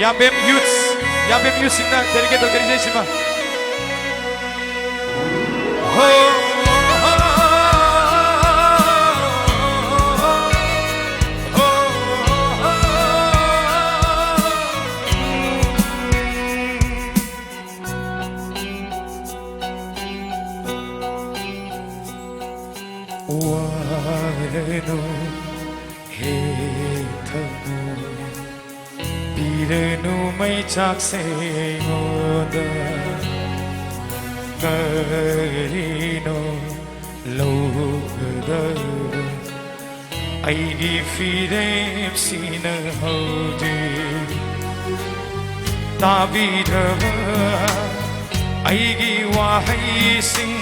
Yabem youths in the delegate organization. Pirenu may chakse ngoda karino loda aigi firem sina hode tabidava aigi wahai sing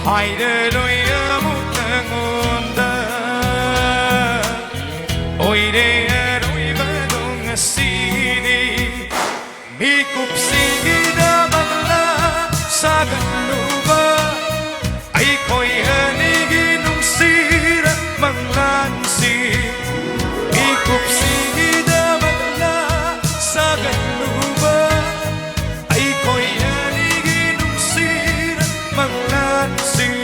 haide loya mutangonda oire Hikup singida magla sa galuba ay ko'y hanigin ng sira manglansi. Hikup singida magla sa galuba ay ko'y hanigin ng sira manglansi.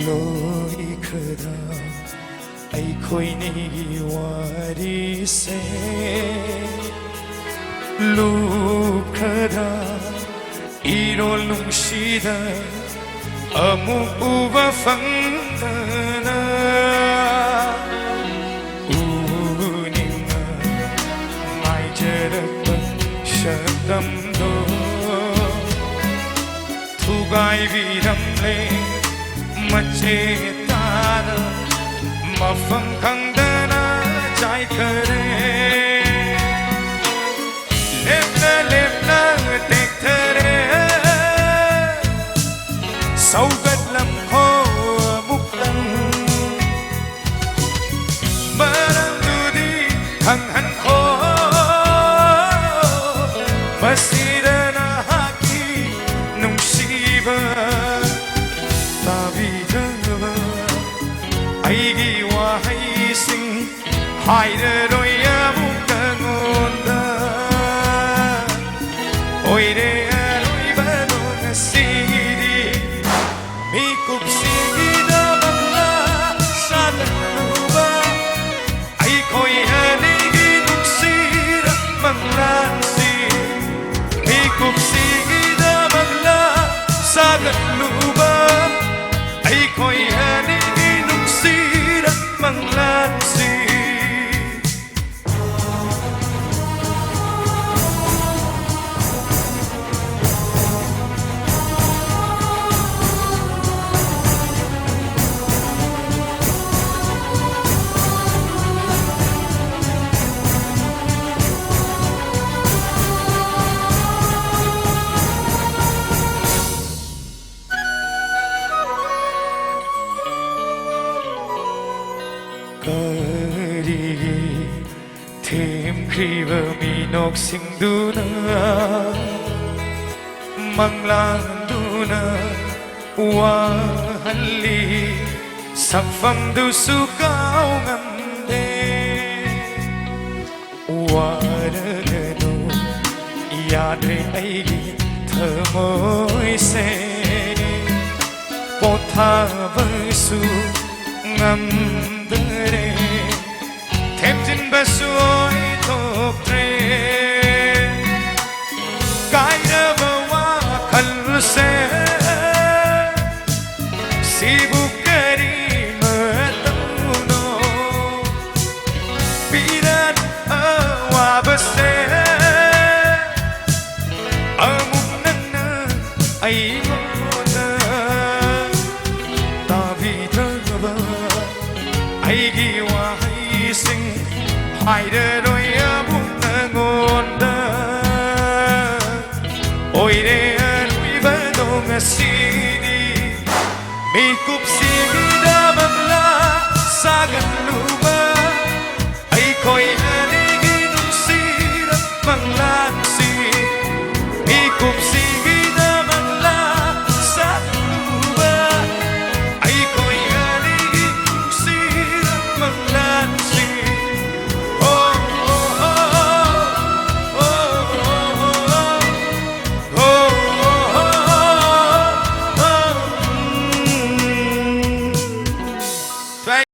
Loi khada ai khoi ni wari se lu khada iro lung shida amu uva fangana uninga mai jarak shadam do thugai viram le Macetana mafam khangdana chai kare lepna tek thare saugat lam kho muktan barang dudi hang han kho masirana haki nung shiva aigi wahai sing haide roya mukangonda oire aroi badong sidi mikup sigida magla sa luba ai koi hanigi nung sira manglansi mikup sigida magla sa luba ai koi hanigi nung sira manglansi. Thêm kriva minok singduna manglanduna wahalli sakfam du sukau ngamde waragano yadre aigi thamoi se pothabasu ngamdare Temptin basuoy tokre Kaira bawa kalse Sibukari matuno Piran awabase Amumnana aymona Tavidaba aigi wahai sing haide roya mukangonda oire arui badong sidi mi cụp xì đa bằng la xa gần nụ